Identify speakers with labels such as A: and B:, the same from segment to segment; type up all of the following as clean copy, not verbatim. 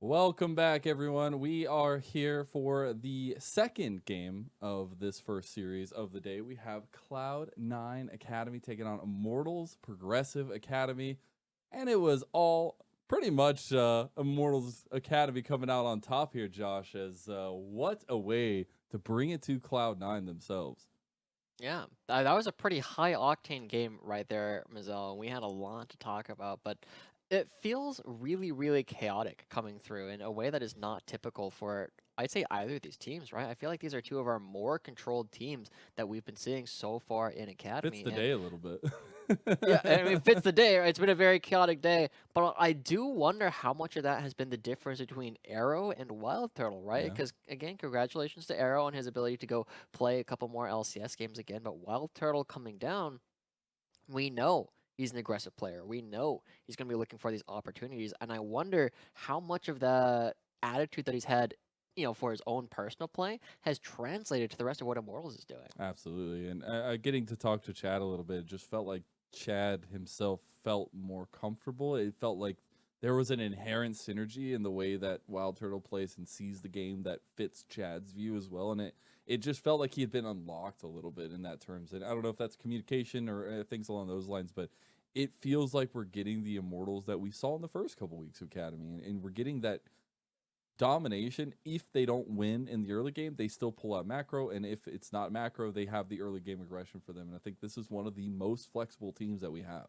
A: Welcome back, everyone. We are here for the second game of this first series of the day. We have Cloud9 Academy taking on Immortals Progressive Academy, and it was all pretty much Immortals Academy coming out on top here, Josh. As what a way to bring it to Cloud9 themselves.
B: Yeah, that was a pretty high octane game right there, Mazel. We had a lot to talk about, but it feels really, really chaotic coming through in a way that is not typical for, I'd say, either of these teams, right? I feel like these are two of our more controlled teams that we've been seeing so far in
A: Fits
B: Academy.
A: the
B: And
A: day a little bit.
B: yeah, I mean, it fits the day, right? It's been a very chaotic day, but I do wonder how much of that has been the difference between Arrow and Wild Turtle, right?
A: Yeah.
B: Because again, congratulations to Arrow on his ability to go play a couple more LCS games again, but Wild Turtle coming down, we know he's an aggressive player. We know he's going to be looking for these opportunities, and I wonder how much of the attitude that he's had, for his own personal play has translated to the rest of what Immortals is doing.
A: Absolutely. And getting to talk to Chad a little bit, it just felt like Chad himself felt more comfortable. It felt like there was an inherent synergy in the way that Wild Turtle plays and sees the game that fits Chad's view as well. And it just felt like he had been unlocked a little bit in that terms. And I don't know if that's communication or things along those lines, but it feels like we're getting the Immortals that we saw in the first couple weeks of Academy. And we're getting that domination. If they don't win in the early game, they still pull out macro, and if it's not macro, they have the early game aggression for them. And I think this is one of the most flexible teams that we have.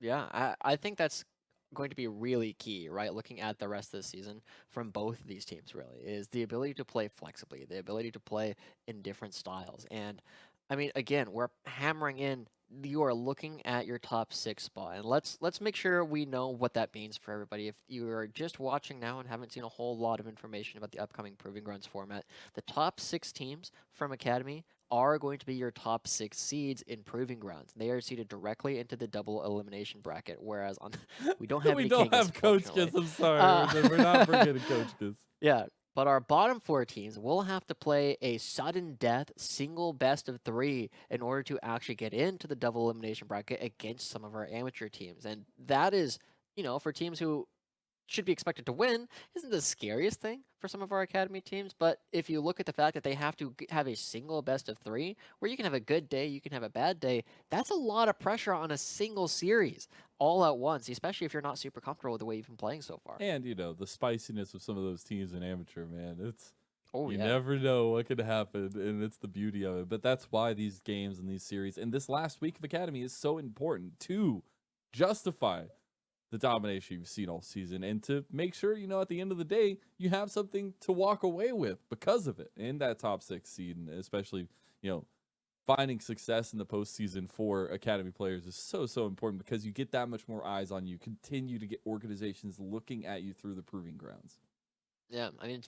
B: Yeah, I think that's going to be really key, right? Looking at the rest of the season from both of these teams, really, is the ability to play flexibly, the ability to play in different styles. And I mean, again, we're hammering in. You are looking at your top six spot, and let's make sure we know what that means for everybody. If you are just watching now and haven't seen a whole lot of information about the upcoming Proving Grounds format, the top six teams from Academy are going to be your top six seeds in Proving Grounds. They are seeded directly into the double elimination bracket, whereas on we don't have
A: We
B: any
A: don't
B: Kingas,
A: have Coach
B: fortunately.
A: Kiss. I'm sorry.
B: Uh,
A: We're not forgetting Coach Kiss.
B: yeah, but our bottom four teams will have to play a sudden death single best of three in order to actually get into the double elimination bracket against some of our amateur teams. And that is, for teams who should be expected to win isn't the scariest thing for some of our academy teams. But if you look at the fact that they have to have a single best of three, where you can have a good day, you can have a bad day, that's a lot of pressure on a single series all at once, especially if you're not super comfortable with the way you've been playing so far.
A: And the spiciness of some of those teams in amateur, man. It's
B: Oh,
A: you
B: yeah.
A: never know what could happen, and it's the beauty of it. But that's why these games and these series and this last week of Academy is so important to justify the domination you've seen all season and to make sure, at the end of the day, you have something to walk away with because of it in that top six seed. And especially, finding success in the postseason for Academy players is so, so important because you get that much more eyes on you, continue to get organizations looking at you through the proving grounds.
B: Yeah, I mean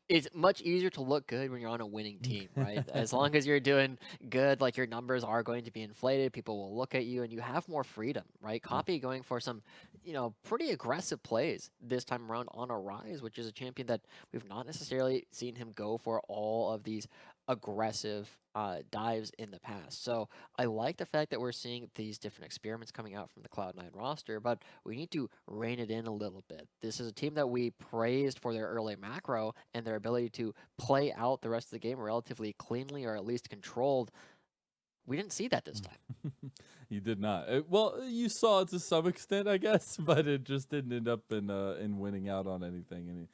B: it's much easier to look good when you're on a winning team, right? As long as you're doing good, like your numbers are going to be inflated, people will look at you and you have more freedom, right?
A: Yeah.
B: Copy going for some, pretty aggressive plays this time around on a rise, which is a champion that we've not necessarily seen him go for all of these aggressive dives in the past. So I like the fact that we're seeing these different experiments coming out from the Cloud9 roster, but we need to rein it in a little bit. This is a team that we praised for their early macro and their ability to play out the rest of the game relatively cleanly or at least controlled. We didn't see that this time.
A: You did not. Well, you saw it to some extent, I guess, but it just didn't end up in winning out on anything. And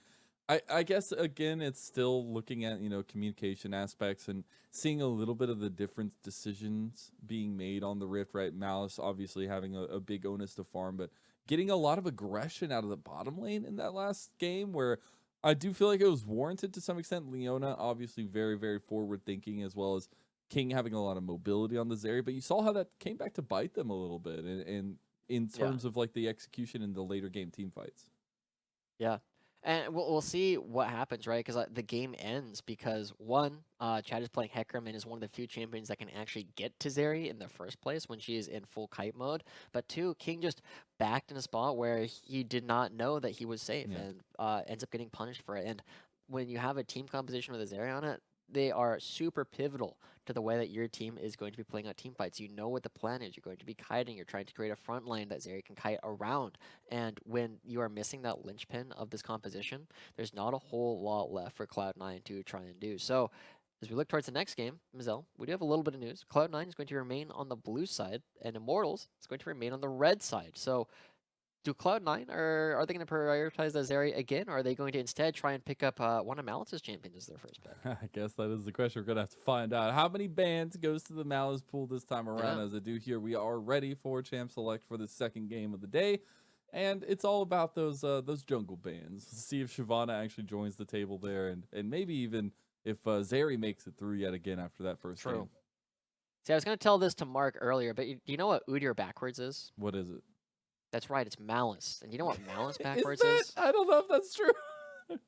A: I guess again, it's still looking at communication aspects and seeing a little bit of the different decisions being made on the Rift. Right, Malice obviously having a big onus to farm, but getting a lot of aggression out of the bottom lane in that last game where. I do feel like it was warranted to some extent. Leona, obviously, very, very forward thinking, as well as King having a lot of mobility on this area. But you saw how that came back to bite them a little bit, and in
B: Yeah.
A: terms of like the execution in the later game team fights.
B: Yeah. And we'll see what happens, right? Because the game ends because one, Chad is playing Hecarim and is one of the few champions that can actually get to Zeri in the first place when she is in full kite mode. But two, King just backed in a spot where he did not know that he was safe
A: Yeah.
B: and ends up getting punished for it. And when you have a team composition with a Zeri on it, they are super pivotal to the way that your team is going to be playing out team fights. You know what the plan is. You're going to be kiting. You're trying to create a front line that Zeri can kite around. And when you are missing that linchpin of this composition, there's not a whole lot left for Cloud9 to try and do. So as we look towards the next game, Mazel, we do have a little bit of news. Cloud9 is going to remain on the blue side, and Immortals is going to remain on the red side. So do Cloud9, or are they going to prioritize the Zeri again, or are they going to instead try and pick up one of Malice's champions as their first pick?
A: I guess that is the question we're going to have to find out. How many bans goes to the Malice pool this time around?
B: Yeah.
A: As I do here, we are ready for Champ Select for the second game of the day. And it's all about those jungle bans. See if Shyvana actually joins the table there, and maybe even if Zeri makes it through yet again after that first game.
B: See, I was going to tell this to Mark earlier, but do you know what Udyr backwards is?
A: What is it?
B: That's right, it's Malice. And you know what Malice backwards
A: is? I don't know if that's true.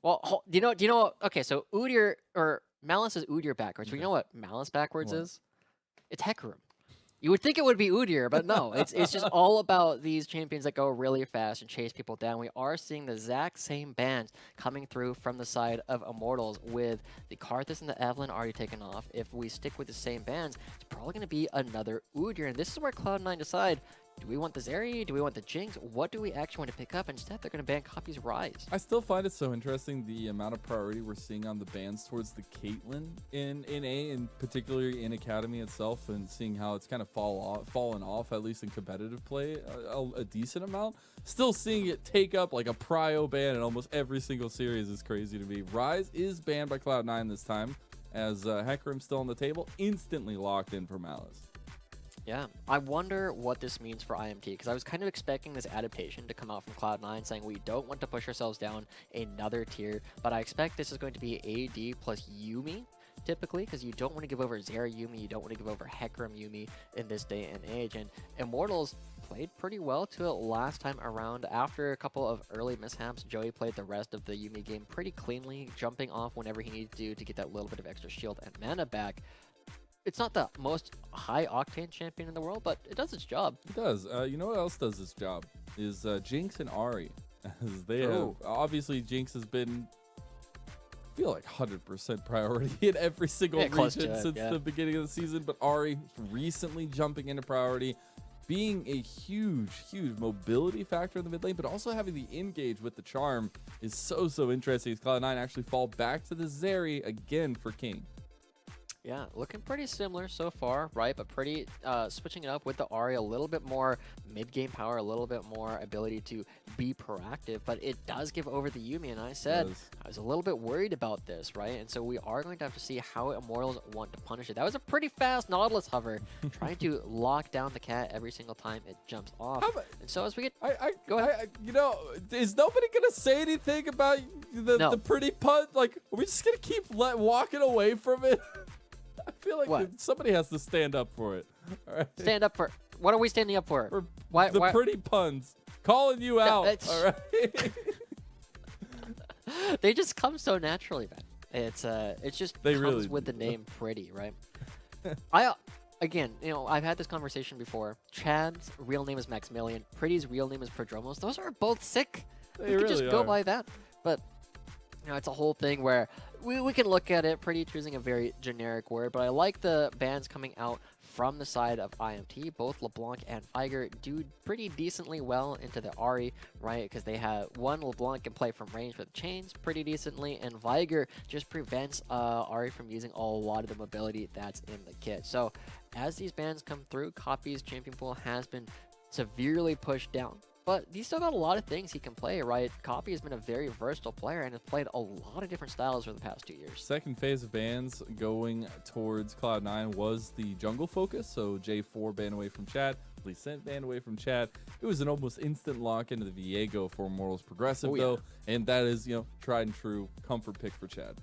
B: Well, do you know what? Okay, so Udyr, or Malice is Udyr backwards. But you know what Malice backwards is? It's Hecarim. You would think it would be Udyr, but no. It's just all about these champions that go really fast and chase people down. We are seeing the exact same bans coming through from the side of Immortals, with the Karthus and the Evelynn already taken off. If we stick with the same bans, it's probably going to be another Udyr. And this is where Cloud9 decide, do we want the Zeri? Do we want the Jinx? What do we actually want to pick up? Instead, they're going to ban Copies Rise.
A: I still find it so interesting the amount of priority we're seeing on the bans towards the Caitlyn in A, and particularly in Academy itself, and seeing how it's kind of fallen off, at least in competitive play, a decent amount. Still seeing it take up like a prio ban in almost every single series is crazy to me. Rise is banned by Cloud9 this time, as Hecarim's still on the table, instantly locked in for Malice.
B: Yeah, I wonder what this means for IMT, because I was kind of expecting this adaptation to come out from Cloud9 saying we don't want to push ourselves down another tier, but I expect this is going to be AD plus Yuumi, typically, because you don't want to give over Zeri Yuumi, you don't want to give over Hecarim Yuumi in this day and age, and Immortals played pretty well to it last time around. After a couple of early mishaps, Joey played the rest of the Yuumi game pretty cleanly, jumping off whenever he needed to get that little bit of extra shield and mana back. It's not the most high-octane champion in the world, but it does its job.
A: It does. You know what else does its job? Is Jinx and Ahri. As they have, obviously, Jinx has been, I feel like 100% priority in every single region since the beginning of the season, but Ahri recently jumping into priority, being a huge mobility factor in the mid lane, but also having the engage with the charm is so interesting. As Cloud9 actually fall back to the Zeri again for King.
B: Yeah, looking pretty similar so far, right? But pretty switching it up with the Ahri, a little bit more mid-game power, a little bit more ability to be proactive, but it does give over the Yuumi, and I said I was a little bit worried about this, right? And so we are going to have to see how Immortals want to punish it. That was a pretty fast Nautilus hover, trying to lock down the cat every single time it jumps off. And so as we get... Go ahead.
A: You know, is nobody going to say anything about the pretty punt? Like, are we just going to keep walking away from it? I feel like somebody has to stand up for it. All right.
B: Stand up for... What are we standing up for?
A: Why, pretty puns. Calling you out. All right.
B: They just come so naturally, man. It just comes with the name pretty, right? Again, you know, I've had this conversation before. Chad's real name is Maximilian. Pretty's real name is Prodromos. Those are both sick. We could just go by that. But, you know, it's a whole thing where we can look at it, Pretty choosing a very generic word, but I like the bans coming out from the side of IMT. Both LeBlanc and Viger do pretty decently well into the Ahri, right? Because they have LeBlanc can play from range with chains pretty decently, and Viger just prevents Ahri from using a lot of the mobility that's in the kit. So as these bans come through, Copy's champion pool has been severely pushed down. But he's still got a lot of things he can play, right? Copy has been a very versatile player and has played a lot of different styles over the past 2 years.
A: Second phase of bans going towards Cloud9 was the jungle focus. So J4 banned away from Chad, Lee banned away from Chad. It was an almost instant lock into the Viego for Immortals Progressive, though. And that is, you know, tried and true comfort pick for Chad.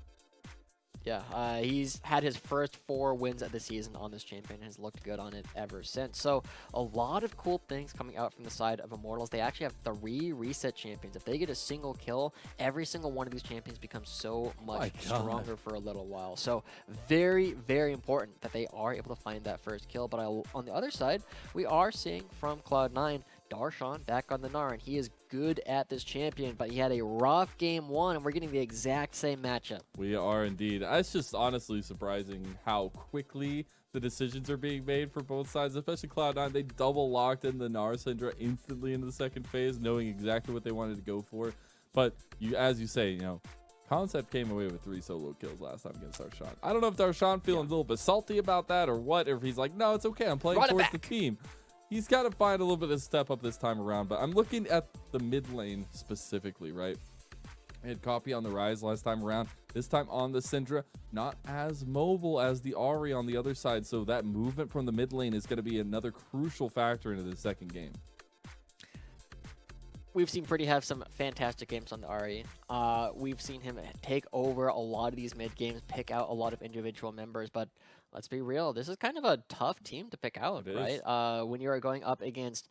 B: Yeah, he's had his first 4 wins of the season on this champion and has looked good on it ever since. So a lot of cool things coming out from the side of Immortals. They actually have 3 reset champions. If they get a single kill, every single one of these champions becomes so much stronger for a little while. So very important that they are able to find that first kill. But on the other side, we are seeing from Cloud9 Darshan back on the Gnar, and he is good at this champion, but he had a rough game 1, and we're getting the exact same matchup.
A: We are indeed. It's just honestly surprising how quickly the decisions are being made for both sides, especially Cloud9. They double locked in the Gnar Syndra instantly into the second phase, knowing exactly what they wanted to go for. But as you say, Concept came away with 3 solo kills last time against Darshan. I don't know if Darshan feeling a little bit salty about that or what, or if he's like, no, it's okay, I'm playing towards the team. He's got to find a little bit of step up this time around, but I'm looking at the mid lane specifically, right? I had Copy on the rise last time around. This time on the Syndra, not as mobile as the Ahri on the other side, so that movement from the mid lane is going to be another crucial factor into the second game.
B: We've seen Pretty have some fantastic games on the Ahri. We've seen him take over a lot of these mid games, pick out a lot of individual members, but let's be real, this is kind of a tough team to pick out, right? When you are going up against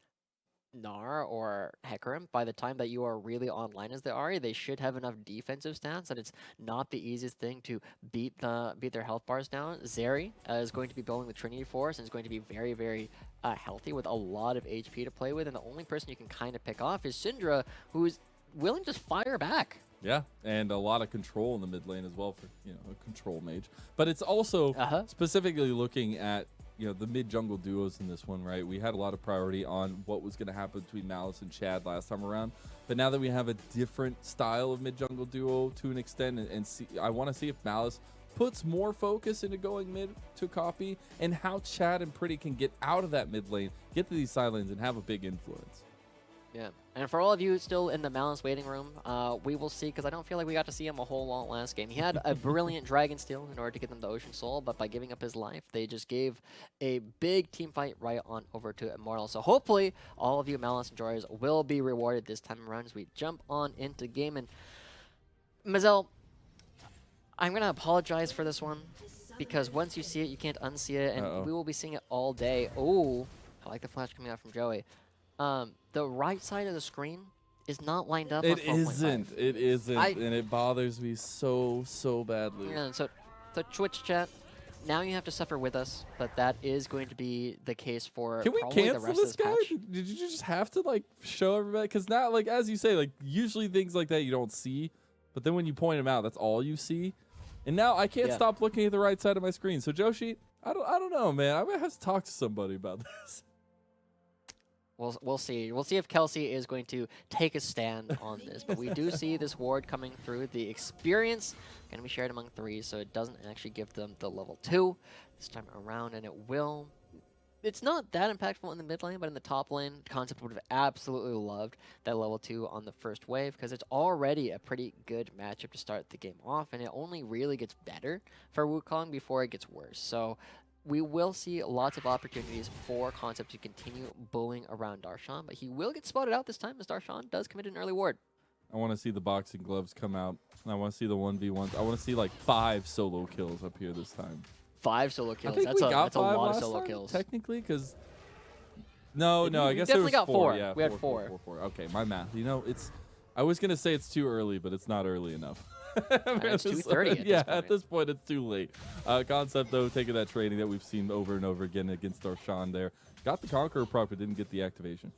B: Gnar or Hecarim, by the time that you are really online as the Ahri, they should have enough defensive stance that it's not the easiest thing to beat their health bars down. Zeri is going to be building the Trinity Force and is going to be very, very healthy with a lot of HP to play with, and the only person you can kind of pick off is Syndra, who's willing to just fire back.
A: Yeah, and a lot of control in the mid lane as well for a control mage. But it's also specifically looking at the mid jungle duos in this one, right? We had a lot of priority on what was going to happen between Malice and Chad last time around, but now that we have a different style of mid jungle duo to an extent, and I want to see if Malice puts more focus into going mid to Copy, and how Chad and Pretty can get out of that mid lane, get to these side lanes, and have a big influence.
B: Yeah, and for all of you still in the Malice waiting room, we will see, because I don't feel like we got to see him a whole lot last game. He had a brilliant Dragon Steel in order to get them the Ocean Soul, but by giving up his life, they just gave a big team fight right on over to Immortals. So hopefully, all of you Malice enjoyers will be rewarded this time around as we jump on into game. And Mazel, I'm going to apologize for this one, because once you see it, you can't unsee it, and we will be seeing it all day. Oh, I like the flash coming out from Joey. The right side of the screen is not lined up.
A: It isn't, and it bothers me so badly.
B: Yeah, so Twitch chat, now you have to suffer with us, but that is going to be the case for
A: Can we
B: probably
A: cancel
B: the rest
A: this
B: of this
A: guy?
B: patch.
A: Did you just have to show everybody? Because now, as you say, usually things like that you don't see, but then when you point them out, that's all you see. And now I can't stop looking at the right side of my screen. So Joshi, I don't know, man. I might have to talk to somebody about this.
B: We'll see. We'll see if Kelsey is going to take a stand on this. But we do see this ward coming through. The experience going to be shared among 3, so it doesn't actually give them the level 2 this time around, and it will. It's not that impactful in the mid lane, but in the top lane, Concept would have absolutely loved that level 2 on the first wave, because it's already a pretty good matchup to start the game off, and it only really gets better for Wukong before it gets worse. So we will see lots of opportunities for Concept to continue bullying around Darshan, but he will get spotted out this time as Darshan does commit an early ward.
A: I want to see the boxing gloves come out. I want to see the 1v1s. I want to see 5 solo kills up here this time.
B: 5 solo kills.
A: I think
B: That's
A: that's
B: a lot of solo kills.
A: Technically, because no, I guess
B: definitely
A: there was
B: got 4.
A: Yeah,
B: we had 4.
A: Okay, my math. I was gonna say it's too early, but it's not early enough.
B: It's 2:30.
A: At this point, it's too late. Concept though, taking that training that we've seen over and over again against Darshan there, got the Conqueror proc, but didn't get the activation.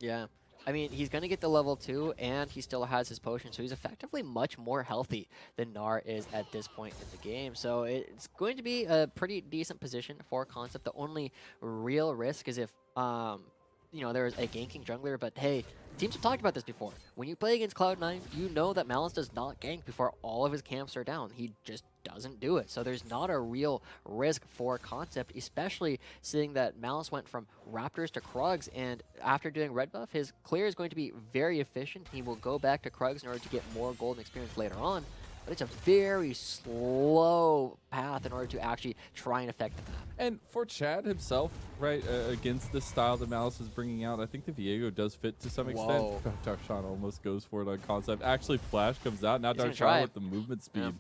B: Yeah. I mean, he's going to get the level 2, and he still has his potion, so he's effectively much more healthy than Gnar is at this point in the game. So it's going to be a pretty decent position for Concept. The only real risk is if, there's a ganking jungler, but hey, teams have talked about this before. When you play against Cloud9, you know that Malice does not gank before all of his camps are down. He just doesn't do it. So there's not a real risk for Concept, especially seeing that Malice went from Raptors to Krugs, and after doing red buff, his clear is going to be very efficient. He will go back to Krugs in order to get more golden experience later on, but it's a very slow path in order to actually try and affect the map.
A: And for Chad himself, right, against the style that Malice is bringing out, I think the Viego does fit to some extent. Darshan almost goes for it on Concept. Actually, Flash comes out. Now Darshan with the movement speed. Yeah.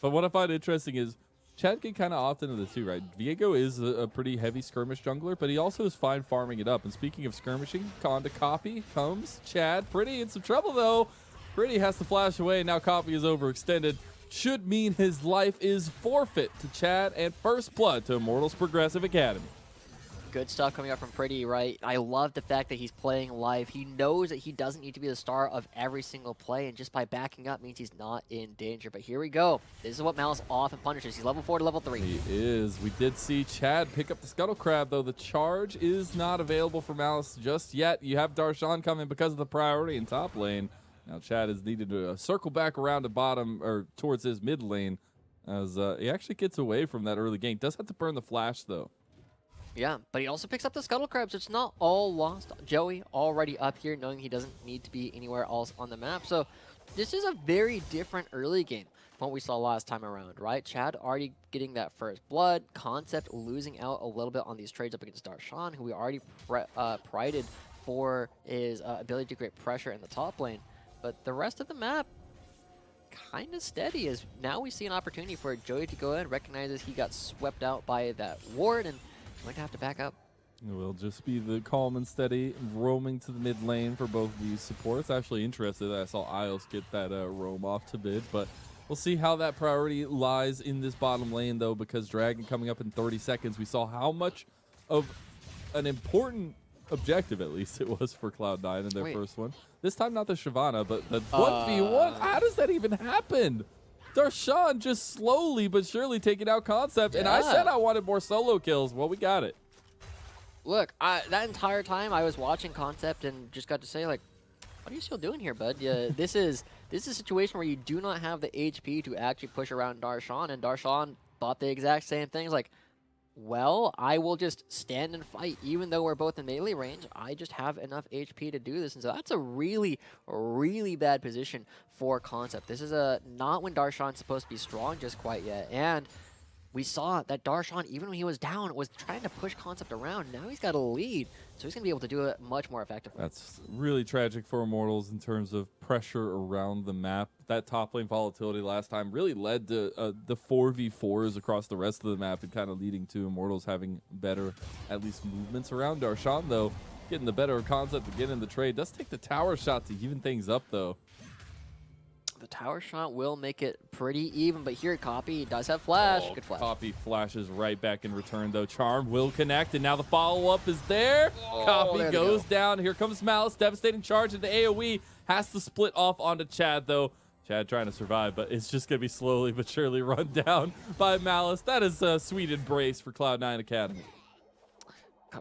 A: But what I find interesting is Chad can kind of opt into the 2, right? Viego is a pretty heavy skirmish jungler, but he also is fine farming it up. And speaking of skirmishing, Con to Copy comes. Chad, Pretty in some trouble, though. Pretty has to flash away. Now Copy is overextended. Should mean his life is forfeit to Chad and first blood to Immortals Progressive Academy.
B: Good stuff coming up from Pretty, right? I love the fact that he's playing live. He knows that he doesn't need to be the star of every single play, and just by backing up means he's not in danger. But here we go. This is what Malice often punishes. He's level 4 to level 3.
A: He is. We did see Chad pick up the Scuttle Crab, though. The charge is not available for Malice just yet. You have Darshan coming because of the priority in top lane. Now Chad is needed to circle back around to bottom, or towards his mid lane, as he actually gets away from that early gank. Does have to burn the flash, though.
B: Yeah, but he also picks up the Scuttle Crab, so it's not all lost. Joey already up here, knowing he doesn't need to be anywhere else on the map. So this is a very different early game from what we saw last time around, right? Chad already getting that first blood. Concept losing out a little bit on these trades up against Darshan, who we already prided for his ability to create pressure in the top lane. But the rest of the map, kind of steady, as now we see an opportunity for Joey to go in, recognizes he got swept out by that ward, and might have to back up.
A: It will just be the calm and steady roaming to the mid lane for both of these supports. Actually interested that I saw Isles get that roam off to mid, but we'll see how that priority lies in this bottom lane, though, because Dragon coming up in 30 seconds. We saw how much of an important objective, at least, it was for Cloud9 in their first one. This time not the Shyvana, but the 1v1. How does that even happen? Darshan just slowly but surely taking out Concept, and I said I wanted more solo kills. Well, we got it.
B: Look, that entire time I was watching Concept and just got to say, like, what are you still doing here, bud? Yeah, this is a situation where you do not have the HP to actually push around Darshan, and Darshan thought the exact same things, like, well, I will just stand and fight. Even though we're both in melee range, I just have enough HP to do this. And so that's a really, really bad position for Concept. This is not when Darshan's supposed to be strong just quite yet. And we saw that Darshan, even when he was down, was trying to push Concept around. Now he's got a lead, so he's going to be able to do it much more effectively.
A: That's really tragic for Immortals in terms of pressure around the map. That top lane volatility last time really led to the 4v4s across the rest of the map, and kind of leading to Immortals having better, at least, movements around. Darshan, though, getting the better Concept again in the trade. Does take the tower shot to even things up, though.
B: The tower shot will make it pretty even, but here Copy does have flash. Good flash.
A: Copy flashes right back in return, though. Charm will connect, and now the follow-up is there. Copy goes down. Here comes Malice. Devastating charge into AoE. Has to split off onto Chad, though. Chad trying to survive, but it's just going to be slowly but surely run down by Malice. That is a sweet embrace for Cloud9 Academy.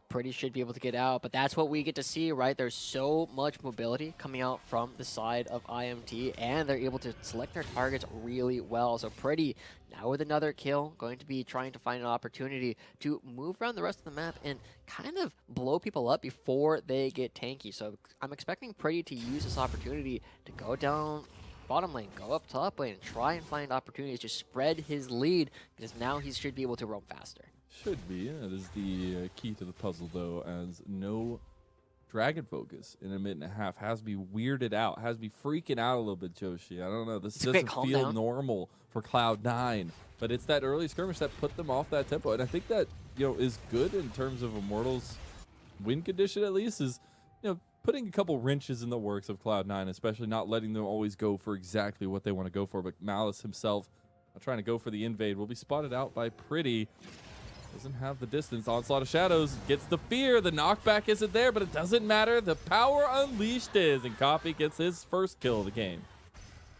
B: Pretty should be able to get out, but that's what we get to see, right? There's so much mobility coming out from the side of IMT, and they're able to select their targets really well. So Pretty, now with another kill, going to be trying to find an opportunity to move around the rest of the map and kind of blow people up before they get tanky. So I'm expecting Pretty to use this opportunity to go down bottom lane, go up top lane, and try and find opportunities to spread his lead, because now he should be able to roam faster.
A: Should be. That is the key to the puzzle, though, as no Dragon focus in a minute and a half has to be weirded out, has to be freaking out a little bit, Joshi. I don't know. This doesn't feel normal for Cloud9, but it's that early skirmish that put them off that tempo, and I think that, is good in terms of Immortals' win condition, at least, is, putting a couple wrenches in the works of Cloud9, especially not letting them always go for exactly what they want to go for. But Malice himself, trying to go for the invade, will be spotted out by Pretty. Doesn't have the distance. Onslaught of Shadows gets the fear. The knockback isn't there, but it doesn't matter. The power unleashed is, and Copy gets his first kill of the game.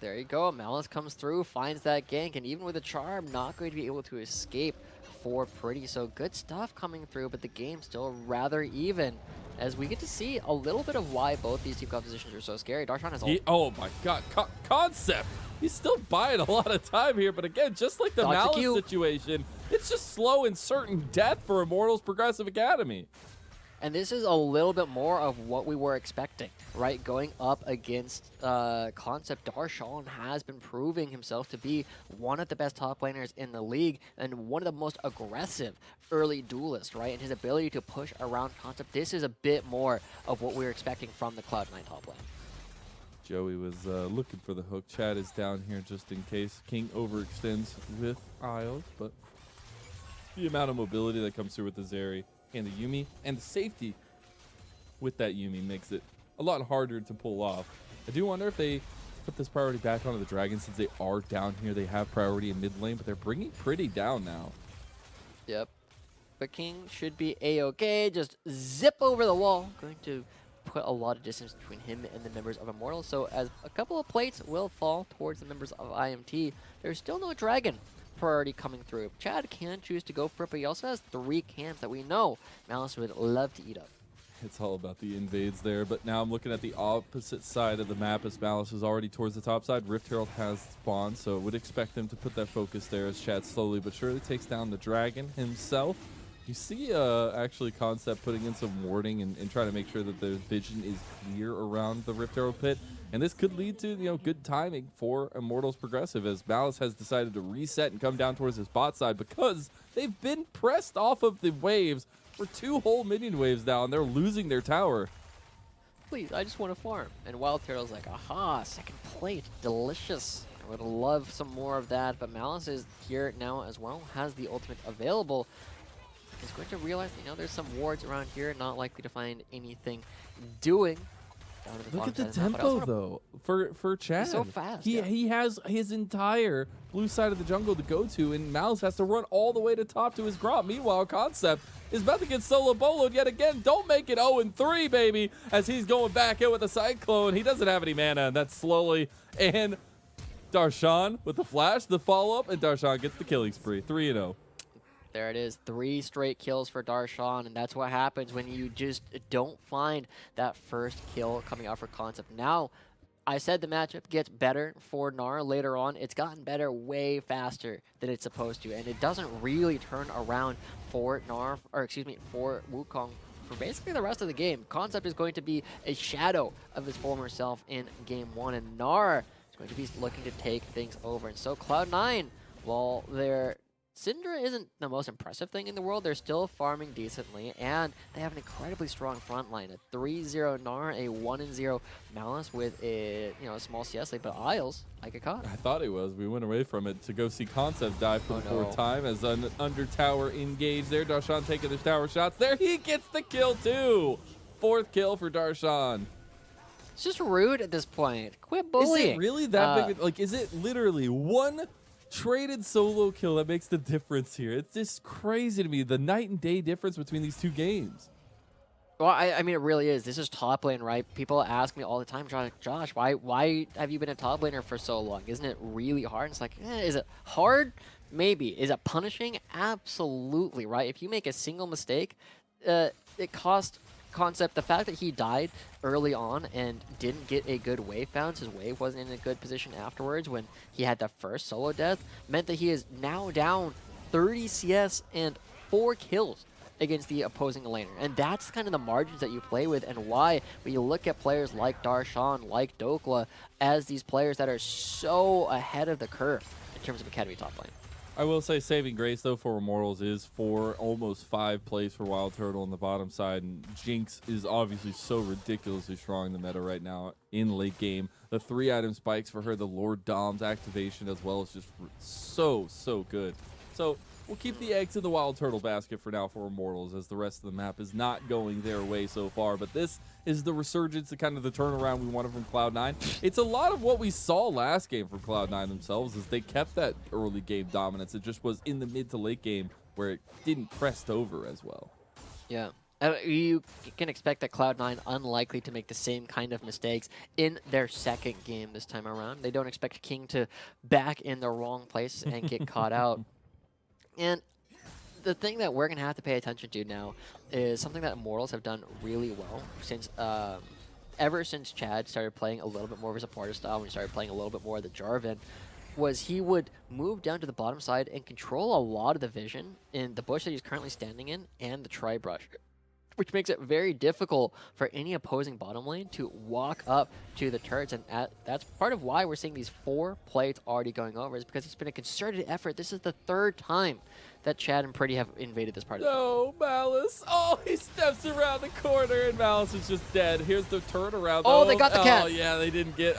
B: There you go. Malice comes through, finds that gank, and even with a charm, not going to be able to escape for Pretty. So good stuff coming through, but the game's still rather even, as we get to see a little bit of why both these team compositions are so scary. Darshan has
A: oh my god, Concept! He's still buying a lot of time here, but again, just like the Malice situation, it's just slow and certain death for Immortals Progressive Academy.
B: And this is a little bit more of what we were expecting, right? Going up against Concept, Darshan has been proving himself to be one of the best top laners in the league and one of the most aggressive early duelists, right? And his ability to push around Concept, this is a bit more of what we were expecting from the Cloud9 top lane.
A: Joey was looking for the hook. Chad is down here just in case. King overextends with Isles, but the amount of mobility that comes through with the Zeri and the Yuumi, and the safety with that Yuumi makes it a lot harder to pull off. I do wonder if they put this priority back onto the Dragon, since they are down here. They have priority in mid lane, but they're bringing Pretty down now.
B: Yep. but King should be a-okay. Just zip over the wall. Going to put a lot of distance between him and the members of Immortals. So as a couple of plates will fall towards the members of IMT, there's still no Dragon priority coming through. Chad can choose to go for it, but he also has 3 camps that we know Malice would love to eat up.
A: It's all about the invades there, but now I'm looking at the opposite side of the map as Malice is already towards the top side. Rift Herald has spawned, so would expect them to put that focus there as Chad slowly but surely takes down the Dragon himself. You see actually Concept putting in some warding and trying to make sure that the vision is clear around the Rift Herald pit. And this could lead to, good timing for Immortals Progressive as Malice has decided to reset and come down towards his bot side because they've been pressed off of the waves for 2 whole minion waves now, and they're losing their tower.
B: Please, I just want to farm. And Wild Turtle's like, aha, second plate, delicious. I would love some more of that, but Malice is here now as well, has the ultimate available. He's going to realize, there's some wards around here, not likely to find anything doing.
A: Look at the tempo, though, for Chad.
B: He's so fast.
A: He has his entire blue side of the jungle to go to, and Malice has to run all the way to top to his Grot. Meanwhile, Concept is about to get solo boloed yet again. Don't make it 0-3, baby, as he's going back in with a Cyclone. He doesn't have any mana, and that's slowly. And Darshan with the flash, the follow-up, and Darshan gets the killing spree. 3-0.
B: There it is, 3 straight kills for Darshan, and that's what happens when you just don't find that first kill coming out for Concept. Now, I said the matchup gets better for Gnar later on. It's gotten better way faster than it's supposed to, and it doesn't really turn around for Gnar, or excuse me, for Wukong for basically the rest of the game. Concept is going to be a shadow of his former self in Game 1, and Gnar is going to be looking to take things over. And so Cloud9, while they're Syndra isn't the most impressive thing in the world. They're still farming decently, and they have an incredibly strong front line. A 3-0 Gnar, a 1-0 Malice with a small CS lead, but Isles, I get caught.
A: I thought it was. We went away from it to go see Concept die for the 4th time as an under tower engage there. Darshan taking the tower shots there. He gets the kill too. 4th kill for Darshan.
B: It's just rude at this point. Quit bullying.
A: Is it really that big? Like, is it literally one traded solo kill that makes the difference here? It's just crazy to me, the night and day difference between these 2 games.
B: Well, I mean, it really is. This is top lane, right? People ask me all the time, Josh, why have you been a top laner for so long? Isn't it really hard? And it's like, is it hard? Maybe. Is it punishing? Absolutely, right? If you make a single mistake, it cost Concept. The fact that he died early on and didn't get a good wave bounce, his wave wasn't in a good position afterwards when he had the first solo death, meant that he is now down 30 CS and 4 kills against the opposing laner. And that's kind of the margins that you play with, and why when you look at players like Darshan, like Dokla, as these players that are so ahead of the curve in terms of Academy top lane.
A: I will say saving grace, though, for Immortals is for almost 5 plays for Wild Turtle on the bottom side. And Jinx is obviously so ridiculously strong in the meta right now in late game. The 3-item spikes for her, the Lord Dom's activation as well is just so good. So we'll keep the eggs in the Wild Turtle basket for now for Immortals, as the rest of the map is not going their way so far. But this is the resurgence, the kind of the turnaround we wanted from Cloud9. It's a lot of what we saw last game from Cloud9 themselves, is they kept that early game dominance. It just was in the mid to late game where it didn't crest over as well.
B: Yeah. You can expect that Cloud9 unlikely to make the same kind of mistakes in their second game this time around. They don't expect King to back in the wrong place and get caught out. And the thing that we're going to have to pay attention to now is something that Immortals have done really well since ever since Chad started playing a little bit more of a supporter style, when he started playing a little bit more of the Jarvan, was he would move down to the bottom side and control a lot of the vision in the bush that he's currently standing in and the tri-brush, which makes it very difficult for any opposing bottom lane to walk up to the turrets. And that's part of why we're seeing these 4 plates already going over, is because it's been a concerted effort. This is the 3rd time that Chad and Pretty have invaded this part of the game.
A: No, Malice. Oh, he steps around the corner and Malice is just dead. Here's the turnaround.
B: Oh, they got the cat.
A: Oh, yeah,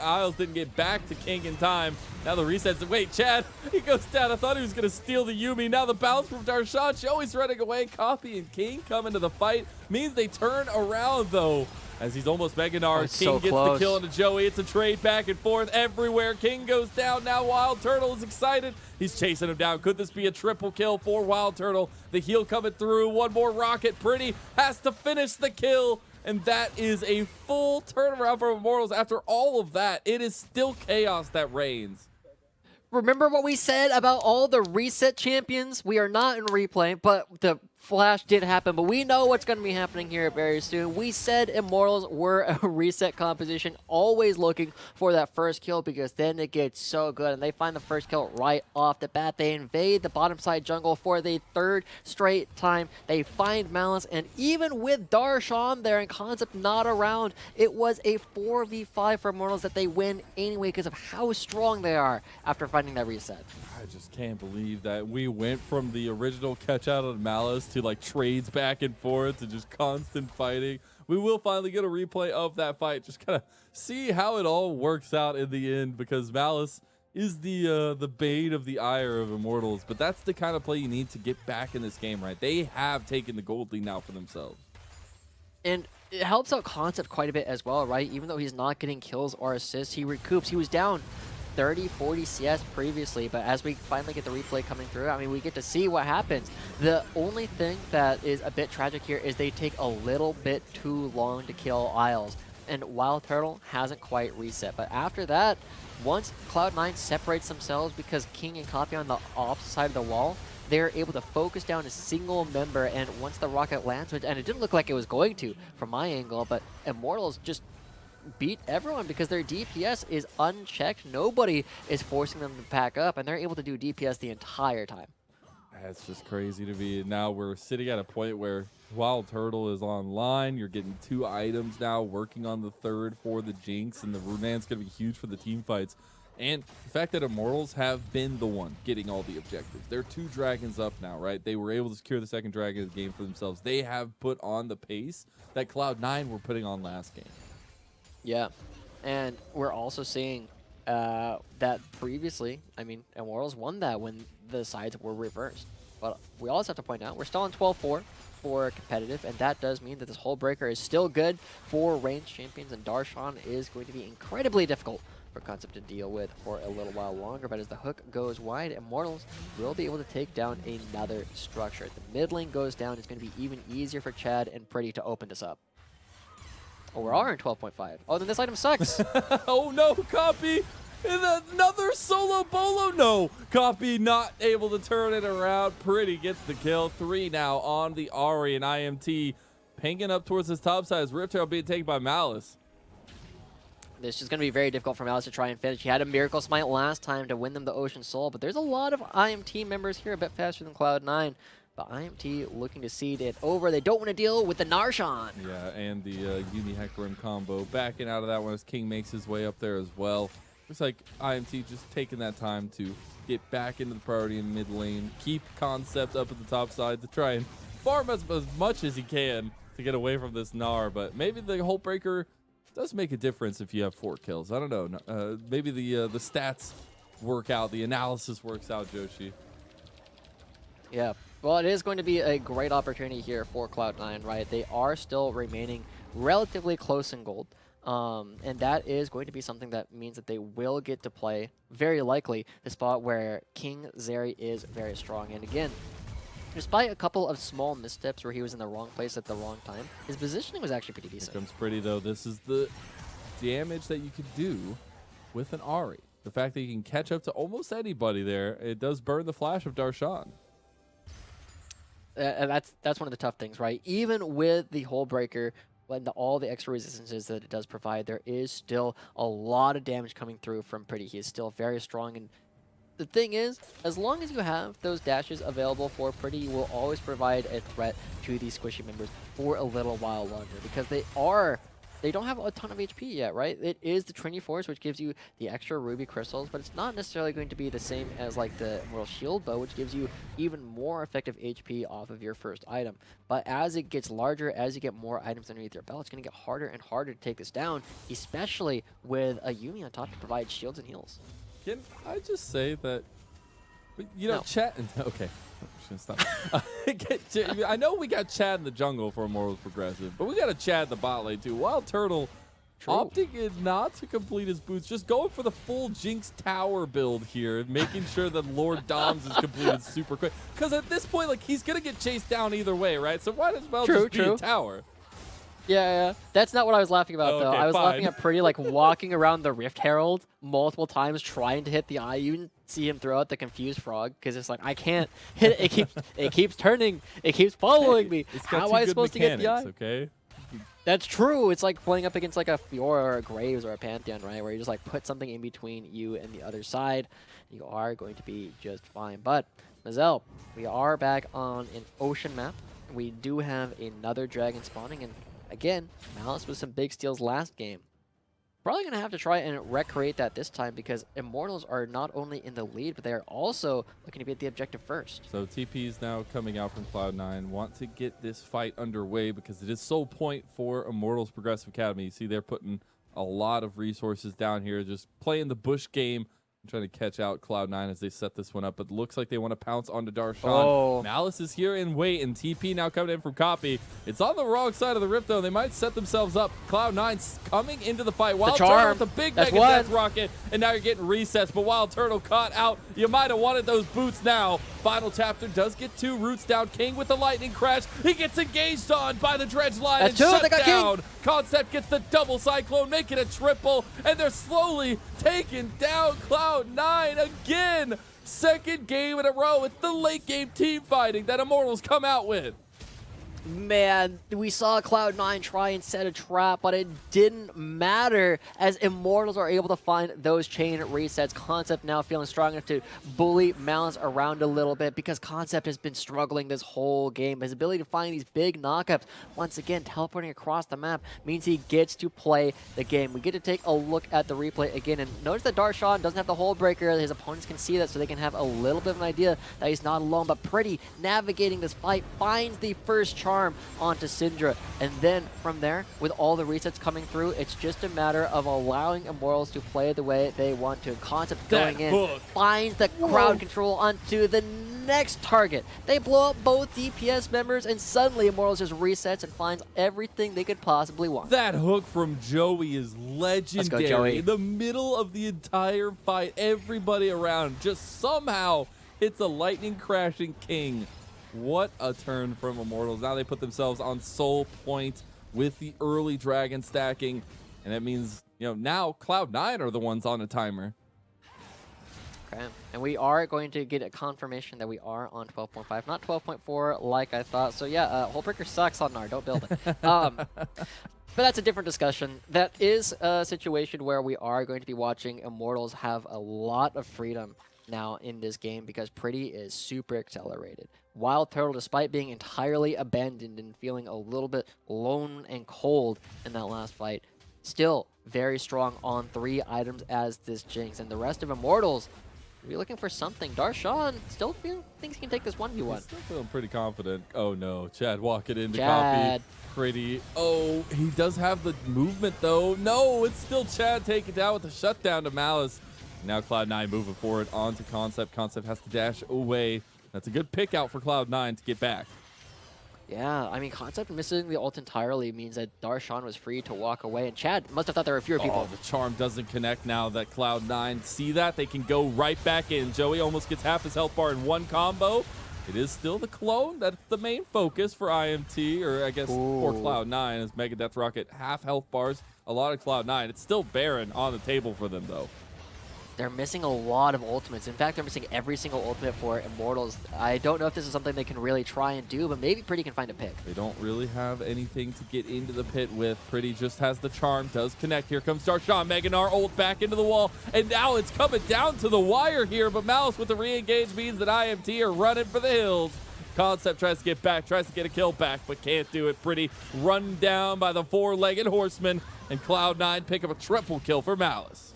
A: Isles didn't get back to King in time. Now the resets. Wait, Chad, he goes down. I thought he was going to steal the Yuumi. Now the bounce from Darshan. Joey's running away. Coffee and King come into the fight. Means they turn around, though. as he's almost Mega Gnar. King
B: so
A: gets
B: close.
A: the kill into Joey. It's a trade back and forth everywhere. King goes down. Now Wild Turtle is excited. He's chasing him down. Could this be a triple kill for Wild Turtle? The heal coming through. One more rocket. Pretty has to finish the kill. And that is a full turnaround for Immortals. After all of that, it is still chaos that reigns.
B: Remember what we said about all the reset champions? We are not in replay, but the flash did happen. But we know what's going to be happening here very soon. We said Immortals were a reset composition, always looking for that first kill because then it gets so good. And they find the first kill right off the bat. They invade the bottom side jungle for the third straight time. They find Malice, and even with Darshan there and Concept not around, it was a 4v5 for Immortals that they win anyway because of how strong they are after finding that reset.
A: I just can't believe that we went from the original catch out of Malice to like trades back and forth to just constant fighting. We will finally get a replay of that fight, just kind of see how it all works out in the end, because Malice is the bane of the ire of Immortals. But that's the kind of play you need to get back in this game, right? They have taken the gold lead now for themselves.
B: And it helps out Concept quite a bit as well, right? Even though he's not getting kills or assists, he recoups. He was down 30, 40 CS previously, but as we finally get the replay coming through, I mean, we get to see what happens. The only thing that is a bit tragic here is they take a little bit too long to kill Isles, and Wild Turtle hasn't quite reset. But after that, once Cloud9 separates themselves because King and Copy on the opposite side of the wall, they're able to focus down a single member, and once the rocket lands, and it didn't look like it was going to from my angle, but Immortals just beat everyone because their DPS is unchecked. Nobody is forcing them to pack up, and they're able to do DPS the entire time.
A: That's just crazy to me. Now we're sitting at a point where Wild Turtle is online. You're getting 2 items now, working on the third for the Jinx, and the Runan's going to be huge for the team fights. And the fact that Immortals have been the one getting all the objectives. They're 2 dragons up now, right? They were able to secure the second dragon of the game for themselves. They have put on the pace that Cloud9 were putting on last game.
B: Yeah, and we're also seeing that previously, I mean, Immortals won that when the sides were reversed. But we also have to point out, we're still on 12-4 for competitive, and that does mean that this whole breaker is still good for ranged champions, and Darshan is going to be incredibly difficult for Concept to deal with for a little while longer. But as the hook goes wide, Immortals will be able to take down another structure. If the mid lane goes down, it's going to be even easier for Chad and Pretty to open this up. Oh, we are in 12.5. Oh, then this item sucks.
A: Oh no, Copy! And another solo bolo. No, Copy not able to turn it around. Pretty gets the kill. 3 now on the Ahri, and IMT pinging up towards his top side. Rift Herald being taken by Malice.
B: This is going to be very difficult for Malice to try and finish. He had a Miracle Smite last time to win them the Ocean Soul, but there's a lot of IMT members here a bit faster than Cloud9. But IMT looking to seed it over. They don't want to deal with the Narshan.
A: Yeah, and the Uni Hecarim combo. Backing out of that one as King makes his way up there as well. Looks like IMT just taking that time to get back into the priority in mid lane. Keep Concept up at the top side to try and farm as much as he can to get away from this Gnar. But maybe the Holt Breaker does make a difference if you have 4 kills. I don't know. Maybe the stats work out. The analysis works out, Joshi.
B: Yeah. Well, it is going to be a great opportunity here for Cloud9, right? They are still remaining relatively close in gold. And that is going to be something that means that they will get to play, very likely, the spot where King Zeri is very strong. And again, despite a couple of small missteps where he was in the wrong place at the wrong time, his positioning was actually pretty decent.
A: Here comes Pretty, though. This is the damage that you could do with an Ahri. The fact that you can catch up to almost anybody there, it does burn the flash of Darshan.
B: And that's one of the tough things, right? Even with the Hull Breaker, when all the extra resistances that it does provide, there is still a lot of damage coming through from Pretty. He is still very strong, and the thing is, as long as you have those dashes available for Pretty, you will always provide a threat to these squishy members for a little while longer, because they don't have a ton of HP yet, right? It is the Trinity Force, which gives you the extra ruby crystals, but it's not necessarily going to be the same as like the Immortal Shield Bow, which gives you even more effective HP off of your first item. But as it gets larger, as you get more items underneath your belt, it's going to get harder and harder to take this down, especially with a Yuumi on top to provide shields and heals.
A: Can I just say that But, you know,
B: No.
A: Chad. Okay. I'm just gonna stop. I know we got Chad in the jungle for Immortals Progressive, but we got a Chad in the bot lane too. Wild Turtle
B: True.
A: opting in not to complete his boots, just going for the full Jinx Tower build here, making sure that Lord Doms is completed super quick. Because at this point, like, he's gonna get chased down either way, right? So why as well just be a tower?
B: Yeah, that's not what I was laughing about, though.
A: Okay,
B: I was
A: fine.
B: laughing at Pretty, like, walking around the Rift Herald multiple times trying to hit the eye. You can see him throw out the Confused Frog, because it's like, I can't hit it. It keeps turning. It keeps following me.
A: It's got
B: How
A: two
B: am I
A: good
B: supposed to get the eye?
A: mechanics, okay?
B: That's true. It's like playing up against, like, a Fiora or a Graves or a Pantheon, right? Where you just, like, put something in between you and the other side. You are going to be just fine. But, Mazel, we are back on an ocean map. We do have another dragon spawning, and again, Malice with some big steals last game. Probably going to have to try and recreate that this time because Immortals are not only in the lead, but they are also looking to be at the objective first.
A: So TP is now coming out from Cloud9, want to get this fight underway because it is sole point for Immortals Progressive Academy. You see they're putting a lot of resources down here, just playing the bush game, trying to catch out Cloud9 as they set this one up, but looks like they want to pounce onto Darshan.
B: Oh.
A: Malice is here and wait, and TP now coming in from Copy. It's on the wrong side of the rift, though. They might set themselves up. Cloud9's coming into the fight. Wild Turtle with a big Mega Death Rocket, and now you're getting resets, but Wild Turtle caught out. You might have wanted those boots now. Final chapter does get 2 roots down. King with the lightning crash. He gets engaged on by the dredge line and shut down. Concept gets the double cyclone, making a triple, and they're slowly taking down Cloud9 again. Second game in a row. It's the late game team fighting that Immortals come out with.
B: Man, we saw Cloud9 try and set a trap, but it didn't matter as Immortals are able to find those chain resets. Concept now feeling strong enough to bully Malice around a little bit because Concept has been struggling this whole game. His ability to find these big knockups, once again, teleporting across the map, means he gets to play the game. We get to take a look at the replay again, and notice that Darshan doesn't have the hold breaker. His opponents can see that, so they can have a little bit of an idea that he's not alone, but Pretty, navigating this fight, finds the first charge onto Syndra, and then from there, with all the resets coming through, it's just a matter of allowing Immortals to play the way they want to. Concept going in, finds the crowd control onto the next target. They blow up both DPS members, and suddenly Immortals just resets and finds everything they could possibly want.
A: That hook from Joey is legendary.
B: Let's go, Joey.
A: In the middle of the entire fight, everybody around just somehow hits a lightning crashing King. What a turn from Immortals. Now they put themselves on sole point with the early dragon stacking. And that means, you know, now Cloud9 are the ones on a timer.
B: Okay, and we are going to get a confirmation that we are on 12.5, not 12.4 like I thought. So yeah, Hullbreaker sucks on Gnar, don't build it. But that's a different discussion. That is a situation where we are going to be watching Immortals have a lot of freedom now in this game because Pretty is super accelerated. Wild Turtle, despite being entirely abandoned and feeling a little bit lone and cold in that last fight, still very strong on 3 items as this Jinx. And the rest of Immortals, we're looking for something. Darshan still thinks he can take this 1v1.
A: He's still feeling pretty confident. Oh no, Chad walking into
B: Chad.
A: Copy. Pretty. Oh, he does have the movement though. No, it's still Chad taking down with the shutdown to Malice. Now Cloud9 moving forward onto Concept. Concept has to dash away. That's a good pick out for Cloud9 to get back.
B: Yeah, I mean, Concept missing the ult entirely means that Darshan was free to walk away, and Chad must have thought there were fewer people.
A: Oh, the charm doesn't connect now that Cloud9 see that. They can go right back in. Joey almost gets half his health bar in one combo. It is still the clone. That's the main focus for IMT, or I guess for Cloud9, as Mega Death Rocket, half health bars. A lot of Cloud9. It's still Baron on the table for them, though.
B: They're missing a lot of ultimates. In fact, they're missing every single ultimate for Immortals. I don't know if this is something they can really try and do, but maybe Pretty can find a pick.
A: They don't really have anything to get into the pit with. Pretty just has the charm, does connect. Here comes Darshan. Mega Gnar ult back into the wall, and now it's coming down to the wire here, but Malice with the re-engage means that IMT are running for the hills. Concept tries to get back, tries to get a kill back, but can't do it. Pretty run down by the 4-legged horseman, and Cloud9 pick up a triple kill for Malice.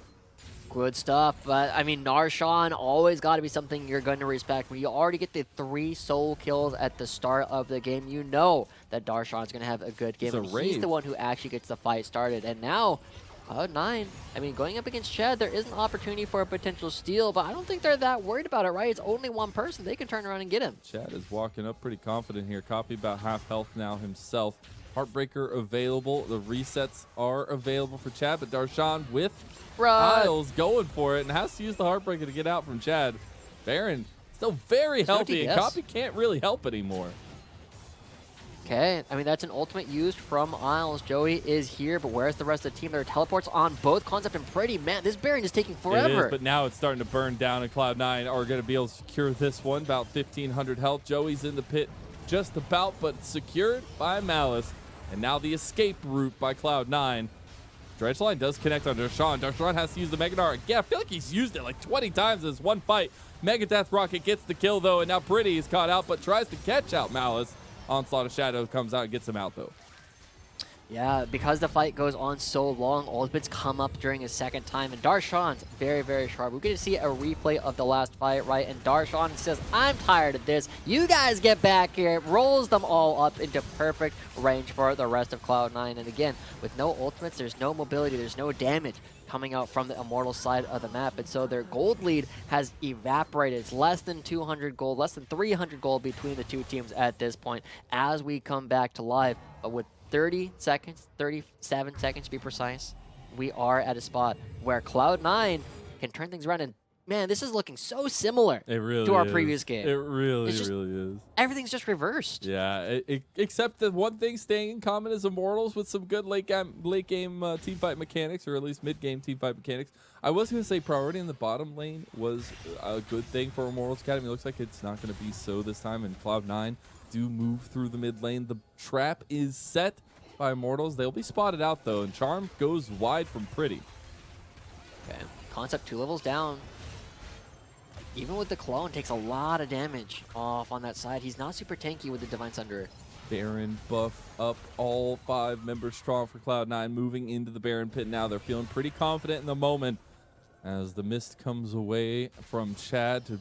B: Good stuff, but I mean, Darshan always got to be something you're going to respect. When you already get the 3 soul kills at the start of the game, you know that Darshan's going to have a good game. He's the one who actually gets the fight started, and now Cloud9, I mean, going up against Chad, there is an opportunity for a potential steal, but I don't think they're that worried about it, right? It's only one person. They can turn around and get him.
A: Chad is walking up pretty confident here. Copy about half health now himself. Heartbreaker available. The resets are available for Chad, but Darshan with Isles going for it and has to use the Heartbreaker to get out from Chad. Baron still very healthy, and Copy can't really help anymore.
B: Okay, I mean, that's an ultimate used from Isles. Joey is here, but where's the rest of the team? There are teleports on both Concept and Pretty. Man, this Baron is taking forever.
A: It is, but now it's starting to burn down, and Cloud9 are going to be able to secure this one. About 1,500 health. Joey's in the pit just about, but secured by Malice. And now the escape route by Cloud9. Dredgeline does connect on Darshan. Darshan has to use the Mega Gnar. Yeah, I feel like he's used it like 20 times in this one fight. Mega Death Rocket gets the kill, though, and now Pretty is caught out, but tries to catch out Malice. Onslaught of Shadows comes out and gets him out, though.
B: Yeah, because the fight goes on so long, ultimates come up during his second time, and Darshan's very, very sharp. We're going to see a replay of the last fight, right? And Darshan says, I'm tired of this. You guys get back here. Rolls them all up into perfect range for the rest of Cloud9. And again, with no ultimates, there's no mobility, there's no damage coming out from the Immortals side of the map. And so their gold lead has evaporated. It's less than 200 gold, less than 300 gold between the two teams at this point as we come back to live. But with 30 seconds, 37 seconds to be precise, we are at a spot where Cloud9 can turn things around. And man, this is looking so similar to our previous game.
A: It really is.
B: Everything's just reversed.
A: Yeah, except the one thing staying in common is Immortals with some good late game teamfight mechanics, or at least mid-game teamfight mechanics. I was going to say priority in the bottom lane was a good thing for Immortals Academy. It looks like it's not going to be so this time, and Cloud9 do move through the mid lane. The trap is set by Immortals. They'll be spotted out, though, and Charm goes wide from Pretty.
B: Okay, Concept 2 levels down. Even with the clone, takes a lot of damage off on that side. He's not super tanky with the Divine Sunder.
A: Baron buff up, all 5 members strong for Cloud9, moving into the Baron pit now. They're feeling pretty confident in the moment as the mist comes away from Chad to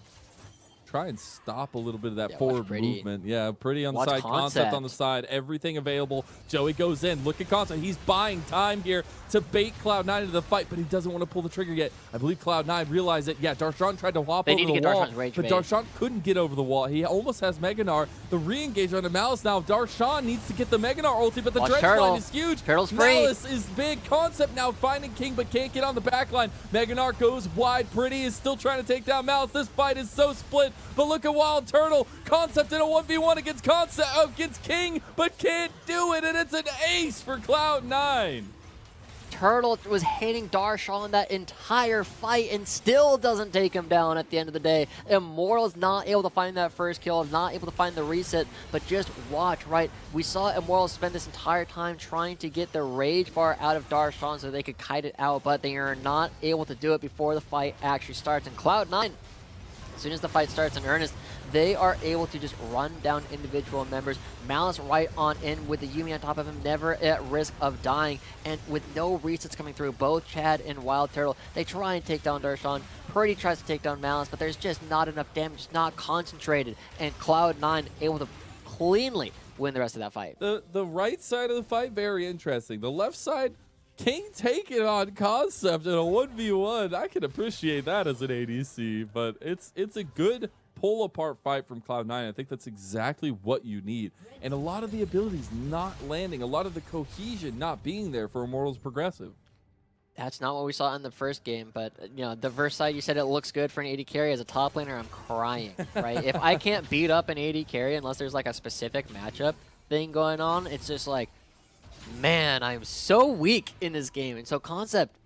A: try and stop a little bit of that forward movement. Yeah, Pretty on the side, Concept on the side, everything available. Joey goes in. Look at Concept. He's buying time here to bait Cloud9 into the fight, but he doesn't want to pull the trigger yet. I believe Cloud9 realized it. Yeah, Darshan tried to hop over the wall, but Darshan couldn't get over the wall. He almost has Mega Gnar. The re-engage on the Malice now. Darshan needs to get the Mega Gnar ulti, but the dredge line is huge.
B: Turtle's free.
A: Malice is big. Concept now finding King, but can't get on the back line. Mega Gnar goes wide. Pretty is still trying to take down Malice. This fight is so split, but look at Wild Turtle. Concept in a 1v1 against King, but can't do it, and it's an ace for Cloud9.
B: Turtle was hitting Darshan that entire fight and still doesn't take him down at the end of the day. Immortals not able to find that first kill, not able to find the reset, but just watch, right? We saw Immortals spend this entire time trying to get the rage bar out of Darshan so they could kite it out, but they are not able to do it before the fight actually starts. And Cloud9, as soon as the fight starts in earnest, they are able to just run down individual members. Malice right on in with the Yuumi on top of him, never at risk of dying. And with no resets coming through, both Chad and Wild Turtle, they try and take down Darshan. Pretty tries to take down Malice, but there's just not enough damage, it's not concentrated. And Cloud9 able to cleanly win the rest of that fight.
A: The right side of the fight, very interesting. The left side, King taking on Concept in a 1v1. I can appreciate that as an ADC, but it's a good pull-apart fight from Cloud9. I think that's exactly what you need. And a lot of the abilities not landing, a lot of the cohesion not being there for Immortals Progressive.
B: That's not what we saw in the first game, but you know, the verse side, you said it looks good for an AD carry. As a top laner, I'm crying, right? If I can't beat up an AD carry unless there's like a specific matchup thing going on, it's just like, man, I'm so weak in this game. And so Concept,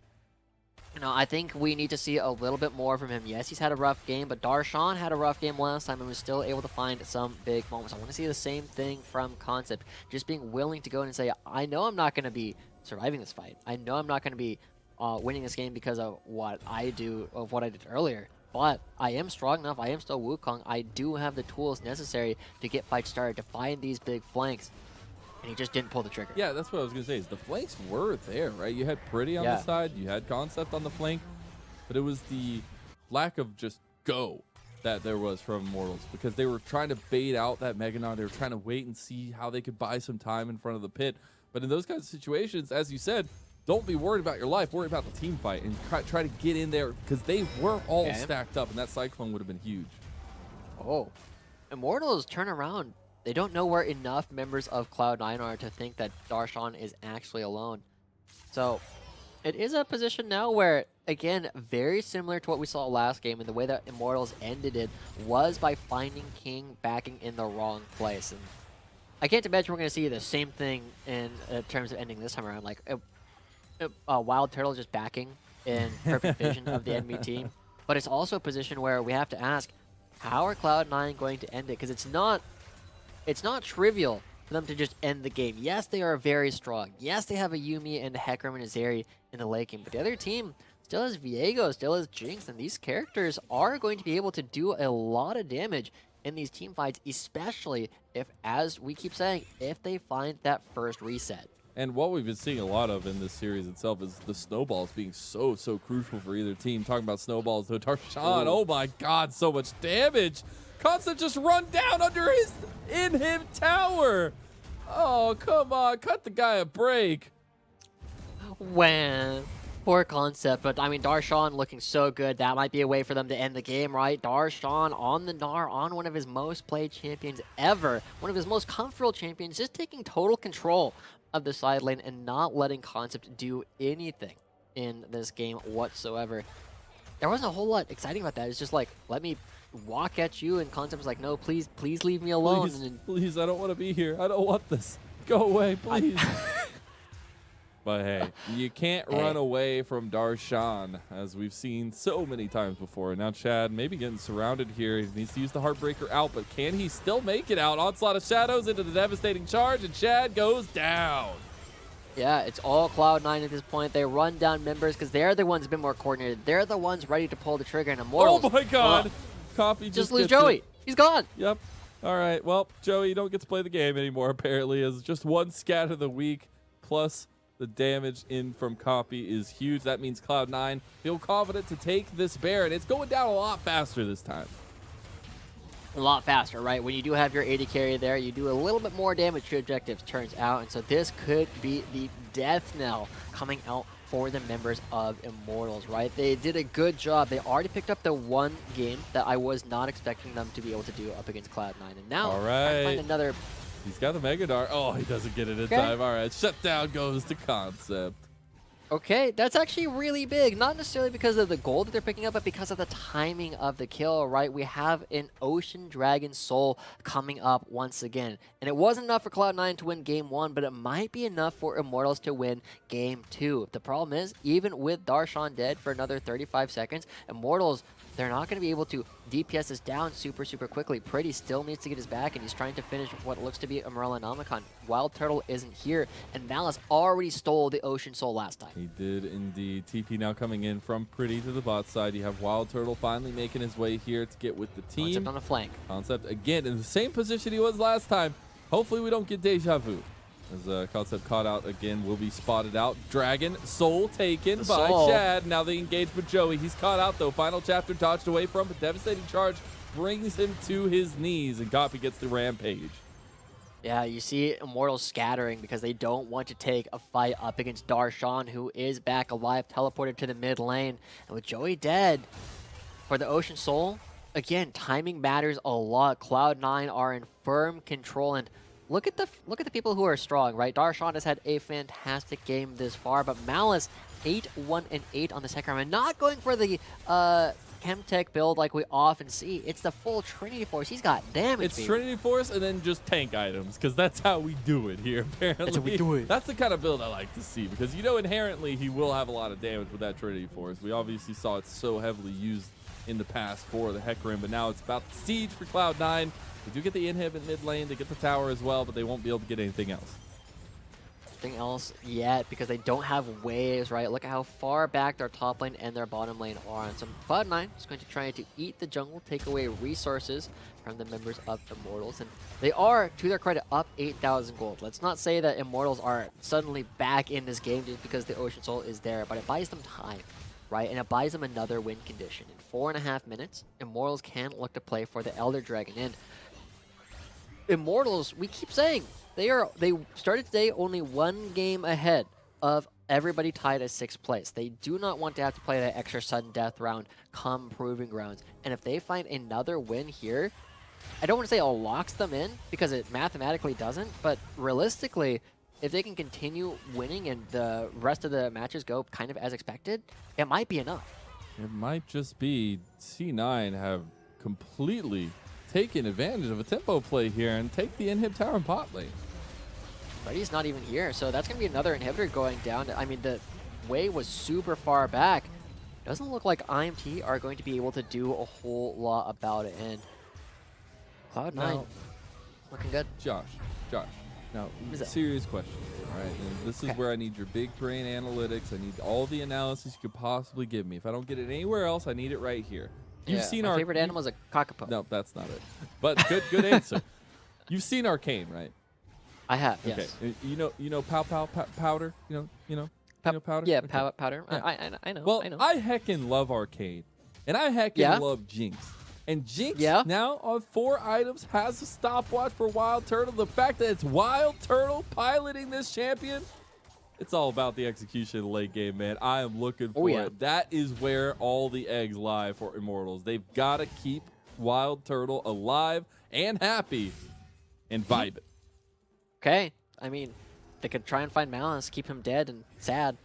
B: you know, I think we need to see a little bit more from him. Yes, he's had a rough game, but Darshan had a rough game last time and was still able to find some big moments. I want to see the same thing from Concept, just being willing to go in and say, I know I'm not going to be surviving this fight. I know I'm not going to be winning this game because of what I did earlier. But I am strong enough. I am still Wukong. I do have the tools necessary to get fights started, to find these big flanks. And he just didn't pull the trigger.
A: Yeah, that's what I was going to say. Is the flanks were there, right? You had Pretty on the side. You had Concept on the flank. But it was the lack of just go that there was from Immortals, because they were trying to bait out that Mega Gnar. They were trying to wait and see how they could buy some time in front of the pit. But in those kinds of situations, as you said, don't be worried about your life, worry about the team fight, and try to get in there, because they were all stacked up, and that Cyclone would have been huge.
B: Oh. Immortals turn around. They don't know where enough members of Cloud9 are to think that Darshan is actually alone. So it is a position now where, again, very similar to what we saw last game, and the way that Immortals ended it was by finding King backing in the wrong place. And I can't imagine we're going to see the same thing in terms of ending this time around. Like, Wild Turtle just backing in perfect vision of the enemy team. But it's also a position where we have to ask, how are Cloud9 going to end it? Because it's not trivial for them to just end the game. Yes, they are very strong. Yes, they have a Yuumi and a Hecarim and a Zeri in the late game. But the other team still has Viego, still has Jinx, and these characters are going to be able to do a lot of damage in these team fights, especially if, as we keep saying, if they find that first reset.
A: And what we've been seeing a lot of in this series itself is the snowballs being so crucial for either team. Talking about snowballs, though, Darshan, oh my god, so much damage. Concept just run down under his in-him tower. Oh, come on, cut the guy a break.
B: When poor Concept, but I mean, Darshan looking so good. That might be a way for them to end the game, right? Darshan on the Gnar, on one of his most played champions ever, one of his most comfortable champions, just taking total control of the side lane and not letting Concept do anything in this game whatsoever. There wasn't a whole lot exciting about that. It's just like, let me walk at you, and Concept was like, no, please leave me alone.
A: Please, I don't want to be here. I don't want this. Go away, please. But hey, you can't run away from Darshan, as we've seen so many times before. Now Chad maybe getting surrounded here. He needs to use the Heartbreaker out, but can he still make it out? Onslaught of Shadows into the devastating charge, and Chad goes down.
B: Yeah, it's all Cloud9 at this point. They run down members because they're the ones who've been more coordinated. They're the ones ready to pull the trigger, and Immortals.
A: Oh my god! Copy
B: just lose Joey.
A: It.
B: He's gone.
A: Yep. All right, well, Joey, you don't get to play the game anymore, apparently, as just one scat of the week, plus the damage in from Copy is huge. That means Cloud9 feel confident to take this Baron. It's going down a lot faster this time.
B: A lot faster, right? When you do have your AD carry there, you do a little bit more damage to objectives, turns out. And so this could be the death knell coming out for the members of Immortals, right? They did a good job. They already picked up the one game that I was not expecting them to be able to do up against Cloud9. And now,
A: all right,
B: find another.
A: He's got the Mega Dart. Oh, he doesn't get it in time. All right, shutdown goes to Concept.
B: Okay, that's actually really big. Not necessarily because of the gold that they're picking up, but because of the timing of the kill, right? We have an Ocean Dragon Soul coming up once again. And it wasn't enough for Cloud9 to win Game 1, but it might be enough for Immortals to win Game 2. The problem is, even with Darshan dead for another 35 seconds, Immortals, they're not going to be able to DPS this down super quickly. Pretty still needs to get his back, and he's trying to finish what looks to be Umbrella Nomicon. Wild Turtle isn't here, and Malice already stole the Ocean Soul last time.
A: He did indeed. TP now coming in from Pretty to the bot side. You have Wild Turtle finally making his way here to get with the team.
B: Concept on the flank.
A: Concept again in the same position he was last time. Hopefully we don't get deja vu. As Concept caught out again, will be spotted out. Dragon Soul taken by Chad. Now the engagement Joey. He's caught out though. Final chapter dodged away from, but devastating charge brings him to his knees, and Goppy gets the rampage.
B: Yeah, you see Immortals scattering because they don't want to take a fight up against Darshan, who is back alive, teleported to the mid lane. And with Joey dead for the Ocean Soul, again, timing matters a lot. Cloud9 are in firm control, and look at the people who are strong, right? Darshan has had a fantastic game this far, but Malice 8-1-8 on the second round, and not going for the Chemtech build like we often see. It's the full Trinity Force. He's got damage.
A: It's Trinity Force and then just tank items, because that's how we do it here, apparently.
B: That's how we do it.
A: That's the kind of build I like to see, because you know inherently he will have a lot of damage with that Trinity Force. We obviously saw it so heavily used in the past for the Hecarim, but now it's about the siege for Cloud9. They do get the inhib in mid lane, they get the tower as well, but they won't be able to get anything else.
B: Nothing else yet because they don't have waves, right? Look at how far back their top lane and their bottom lane are. And so Cloud9 is going to try to eat the jungle, take away resources from the members of Immortals. And they are, to their credit, up 8,000 gold. Let's not say that Immortals are suddenly back in this game just because the Ocean Soul is there, but it buys them time, right? And it buys them another win condition. In 4.5 minutes, Immortals can look to play for the Elder Dragon. And Immortals, we keep saying, they started today only one game ahead of everybody tied at 6th place. They do not want to have to play that extra sudden death round come Proving Grounds. And if they find another win here, I don't want to say it locks them in, because it mathematically doesn't, but realistically, if they can continue winning and the rest of the matches go kind of as expected, it might be enough.
A: It might just be C9 have completely taken advantage of a tempo play here and take the inhib tower and bot lane.
B: Freddy's not even here, so that's going to be another inhibitor going down. I mean, the wave was super far back. Doesn't look like IMT are going to be able to do a whole lot about it, and Cloud9
A: Now,
B: looking good.
A: Josh, now, serious question, all right? And this is where I need your big brain analytics. I need all the analysis you could possibly give me. If I don't get it anywhere else, I need it right here. You've seen
B: my favorite animal is a cockapoo.
A: No, that's not it. But good answer. You've seen Arcane, right?
B: I have, yes.
A: Okay. You know powder? You know powder?
B: Yeah,
A: okay.
B: powder.
A: Yeah.
B: I know.
A: Well,
B: I know.
A: I heckin' love Arcane. And I heckin' love Jinx. And Jinx now on 4 items has a stopwatch for Wild Turtle. The fact that it's Wild Turtle piloting this champion, it's all about the execution of the late game, man. I am looking for it. That is where all the eggs lie for Immortals. They've got to keep Wild Turtle alive and happy and vibing.
B: Okay. I mean, they could try and find Malice, keep him dead and sad.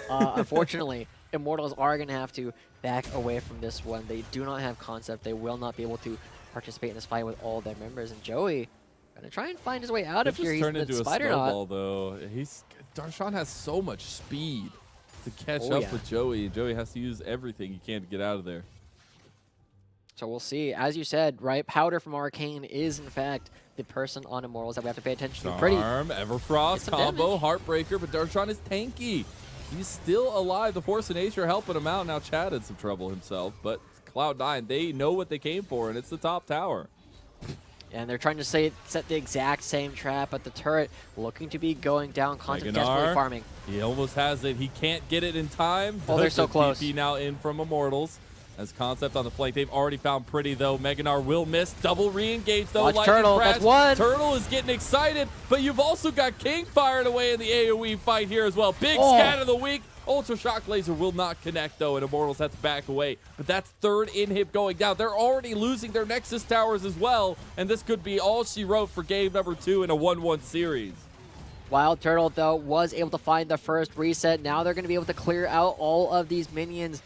B: Unfortunately, Immortals are going to have to back away from this one. They do not have concept. They will not be able to participate in this fight with all their members. And Joey going to try and find his way out of here.
A: He's turned into a snowball,
B: knot.
A: though. Darshan has so much speed to catch up with Joey. Joey has to use everything he can to get out of there.
B: So we'll see. As you said, right, Powder from Arcane is, in fact, the person on Immortals that we have to pay attention to. Pretty.
A: Everfrost combo, Heartbreaker, but Darshan is tanky. He's still alive. The Force of Nature helping him out. Now Chad in some trouble himself, but Cloud9, they know what they came for, and it's the top tower.
B: And they're trying to set the exact same trap, but the turret looking to be going down. Content desperately farming.
A: He almost has it. He can't get it in time.
B: Oh, they're so close.
A: TP now in from Immortals. As Concept on the flank. They've already found Pretty, though. Meganar will miss. Double re-engage, though.
B: Watch Turtle. That's one.
A: Turtle is getting excited, but you've also got King firing away in the AoE fight here as well. Big scat of the week. Ultra Shock Laser will not connect, though, and Immortals have to back away. But that's third inhib going down. They're already losing their Nexus towers as well, and this could be all she wrote for game number 2 in a 1-1 series.
B: Wild Turtle, though, was able to find the first reset. Now they're going to be able to clear out all of these minions.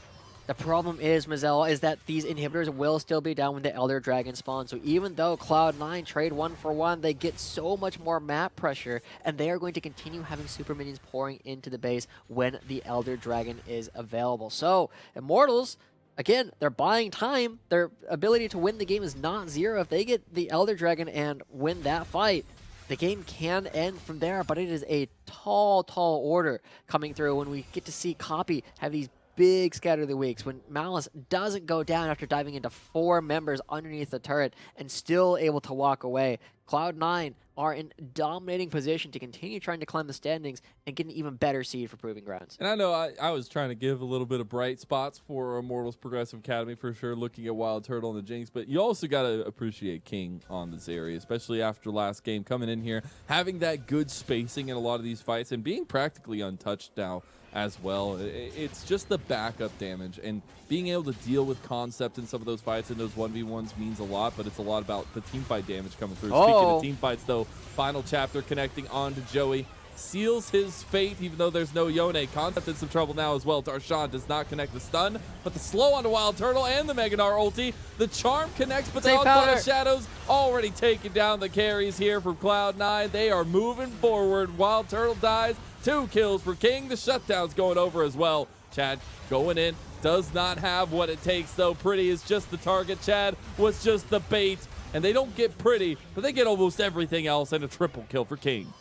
B: The problem is, Mazel, is that these inhibitors will still be down when the Elder Dragon spawns. So even though Cloud9 trade 1-for-1, they get so much more map pressure, and they are going to continue having super minions pouring into the base when the Elder Dragon is available. So Immortals, again, they're buying time. Their ability to win the game is not zero. If they get the Elder Dragon and win that fight, the game can end from there, but it is a tall order coming through when we get to see Copy have these big scatter of the weeks, when Malice doesn't go down after diving into 4 members underneath the turret and still able to walk away. Cloud9 are in dominating position to continue trying to climb the standings and get an even better seed for Proving Grounds.
A: And I know I was trying to give a little bit of bright spots for Immortals Progressive Academy for sure, looking at Wild Turtle and the Jinx, but you also got to appreciate King on this area, especially after last game, coming in here, having that good spacing in a lot of these fights and being practically untouched now as well. It's just the backup damage, and being able to deal with Concept in some of those fights and those 1v1s means a lot, but it's a lot about the team fight damage coming through. Speaking of team fights, though, final chapter connecting on to Joey. Seals his fate, even though there's no Yone. Concept in some trouble now as well. Darshan does not connect the stun, but the slow onto Wild Turtle and the Meganar ulti. The charm connects, but the Onslaught of Shadows already taking down the carries here from Cloud9. They are moving forward. Wild Turtle dies. 2 kills for King. The shutdown's going over as well. Chad going in. Does not have what it takes, though. Pretty is just the target. Chad was just the bait. And they don't get Pretty, but they get almost everything else, and a triple kill for King.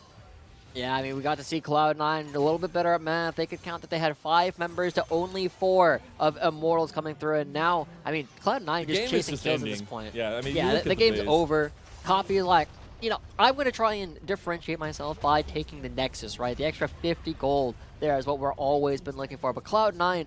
B: Yeah, I mean, we got to see Cloud9 a little bit better at math. They could count that they had 5 members to only 4 of Immortals coming through. And now, I mean, Cloud9 just chasing kills at this point.
A: Yeah, I mean,
B: the game's over. Copy is like, you know, I'm going to try and differentiate myself by taking the Nexus, right? The extra 50 gold there is what we're always been looking for. But Cloud9,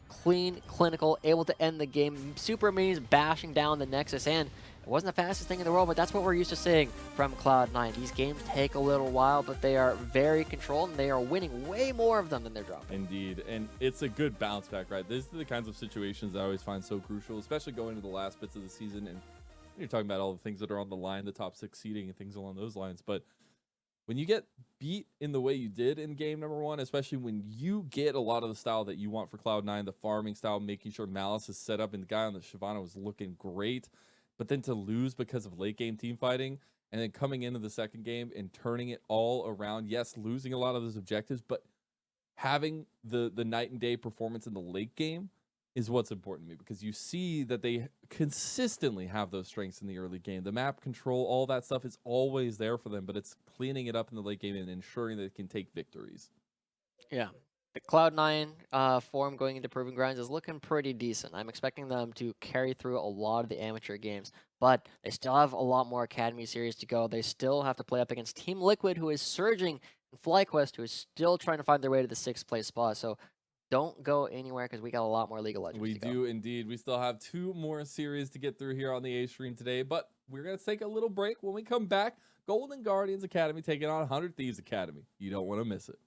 B: clean, clinical, able to end the game. Super Minis bashing down the Nexus, and it wasn't the fastest thing in the world, but that's what we're used to seeing from Cloud9. These games take a little while, but they are very controlled, and they are winning way more of them than they're dropping.
A: Indeed, and it's a good bounce back, right? These are the kinds of situations I always find so crucial, especially going into the last bits of the season. And you're talking about all the things that are on the line, the top 6 seeding and things along those lines. But when you get beat in the way you did in game number 1, especially when you get a lot of the style that you want for Cloud9, the farming style, making sure Malice is set up, and the guy on the Shyvana was looking great, but then to lose because of late game team fighting, and then coming into the second game and turning it all around, yes, losing a lot of those objectives, but having the night and day performance in the late game is what's important to me, because you see that they consistently have those strengths in the early game. The map control, all that stuff is always there for them, but it's cleaning it up in the late game and ensuring that it can take victories.
B: Yeah. The Cloud9 form going into Proving Grounds is looking pretty decent. I'm expecting them to carry through a lot of the amateur games, but they still have a lot more Academy series to go. They still have to play up against Team Liquid, who is surging, and FlyQuest, who is still trying to find their way to the 6th place spot. So don't go anywhere, because we got a lot more League of Legends
A: We
B: to go.
A: do indeed. We still have 2 more series to get through here on the A stream today, but we're going to take a little break. When we come back, Golden Guardians Academy taking on 100 Thieves Academy. You don't want to miss it.